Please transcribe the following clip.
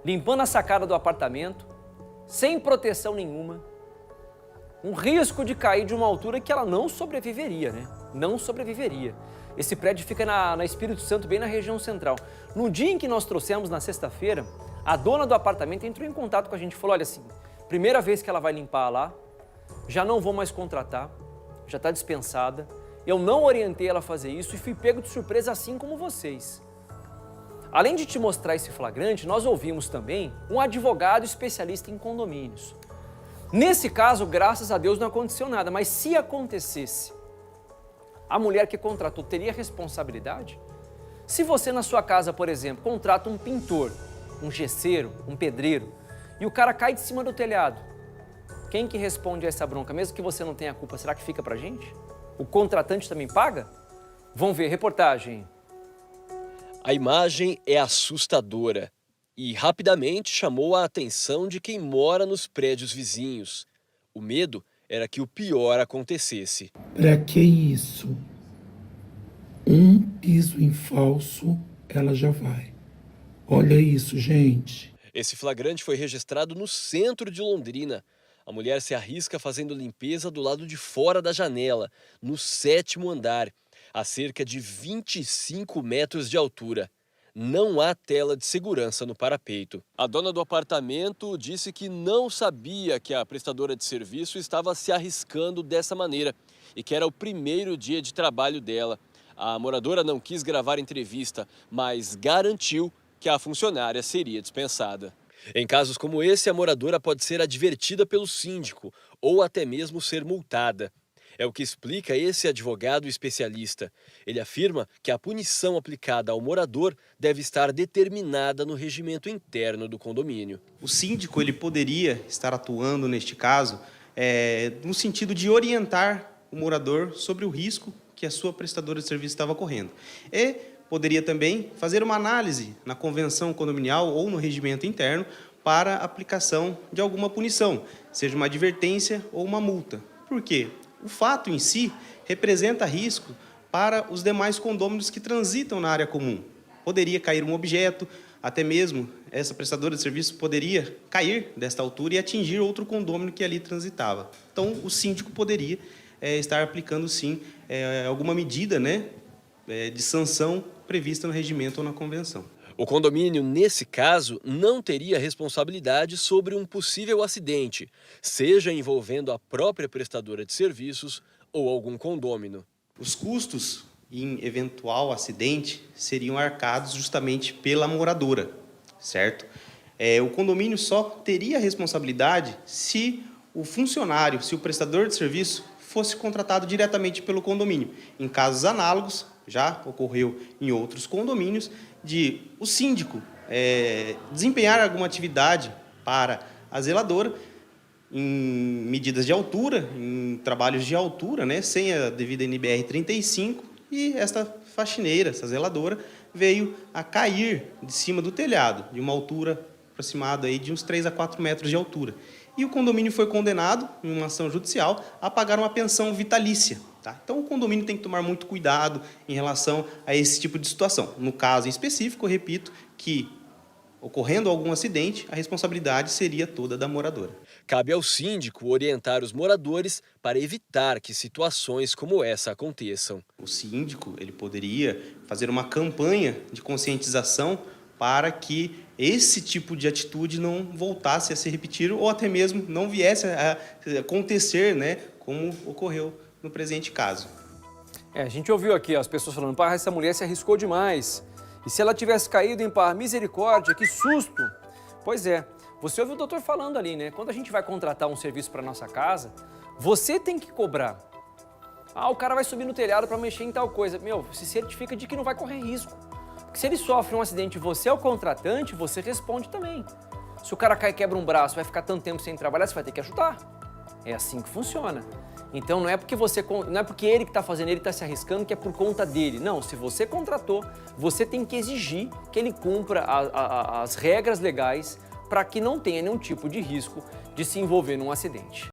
limpando a sacada do apartamento, sem proteção nenhuma, um risco de cair de uma altura que ela não sobreviveria, né? Não sobreviveria. Esse prédio fica na Espírito Santo, bem na região central. No dia em que nós trouxemos, na sexta-feira, a dona do apartamento entrou em contato com a gente e falou, olha assim, primeira vez que ela vai limpar lá, já não vou mais contratar, já está dispensada, eu não orientei ela a fazer isso e fui pego de surpresa assim como vocês. Além de te mostrar esse flagrante, nós ouvimos também um advogado especialista em condomínios. Nesse caso, graças a Deus, não aconteceu nada, mas se acontecesse, a mulher que contratou teria responsabilidade? Se você na sua casa, por exemplo, contrata um pintor, um gesseiro, um pedreiro, e o cara cai de cima do telhado, quem que responde a essa bronca? Mesmo que você não tenha culpa, será que fica pra gente? O contratante também paga? Vamos ver, reportagem. A imagem é assustadora e rapidamente chamou a atenção de quem mora nos prédios vizinhos. O medo era que o pior acontecesse. Pra que isso? Um piso em falso, ela já vai. Olha isso, gente. Esse flagrante foi registrado no centro de Londrina. A mulher se arrisca fazendo limpeza do lado de fora da janela, no 7º andar, a cerca de 25 metros de altura. Não há tela de segurança no parapeito. A dona do apartamento disse que não sabia que a prestadora de serviço estava se arriscando dessa maneira e que era o primeiro dia de trabalho dela. A moradora não quis gravar entrevista, mas garantiu que a funcionária seria dispensada. Em casos como esse, a moradora pode ser advertida pelo síndico ou até mesmo ser multada. É o que explica esse advogado especialista. Ele afirma que a punição aplicada ao morador deve estar determinada no regimento interno do condomínio. O síndico ele poderia estar atuando neste caso no sentido de orientar o morador sobre o risco que a sua prestadora de serviço estava correndo. E poderia também fazer uma análise na convenção condominial ou no regimento interno para a aplicação de alguma punição, seja uma advertência ou uma multa. Por quê? O fato em si representa risco para os demais condôminos que transitam na área comum. Poderia cair um objeto, até mesmo essa prestadora de serviço poderia cair desta altura e atingir outro condômino que ali transitava. Então, o síndico poderia estar aplicando, sim, alguma medida, de sanção prevista no regimento ou na convenção. O condomínio, nesse caso, não teria responsabilidade sobre um possível acidente, seja envolvendo a própria prestadora de serviços ou algum condômino. Os custos em eventual acidente seriam arcados justamente pela moradora, certo? O condomínio só teria responsabilidade se o funcionário, se o prestador de serviço fosse contratado diretamente pelo condomínio. Em casos análogos, já ocorreu em outros condomínios, de o síndico desempenhar alguma atividade para a zeladora em medidas de altura, em trabalhos de altura, sem a devida NBR 35, e esta faxineira, essa zeladora, veio a cair de cima do telhado, de uma altura aproximada aí de uns 3 a 4 metros de altura. E o condomínio foi condenado, em uma ação judicial, a pagar uma pensão vitalícia. Tá? Então, o condomínio tem que tomar muito cuidado em relação a esse tipo de situação. No caso em específico, eu repito que, ocorrendo algum acidente, a responsabilidade seria toda da moradora. Cabe ao síndico orientar os moradores para evitar que situações como essa aconteçam. O síndico ele poderia fazer uma campanha de conscientização para que esse tipo de atitude não voltasse a se repetir ou até mesmo não viesse a acontecer, como ocorreu no presente caso. A gente ouviu aqui as pessoas falando, pá, essa mulher se arriscou demais. E se ela tivesse caído em pá, misericórdia, que susto. Pois é, você ouviu o doutor falando ali, Quando a gente vai contratar um serviço para nossa casa, você tem que cobrar. Ah, o cara vai subir no telhado para mexer em tal coisa. Se certifica de que não vai correr risco. Porque se ele sofre um acidente e você é o contratante, você responde também. Se o cara cai e quebra um braço, vai ficar tanto tempo sem trabalhar, você vai ter que ajudar. É assim que funciona. Então não é porque ele que está fazendo, ele está se arriscando, que é por conta dele. Não, se você contratou, você tem que exigir que ele cumpra as regras legais para que não tenha nenhum tipo de risco de se envolver num acidente.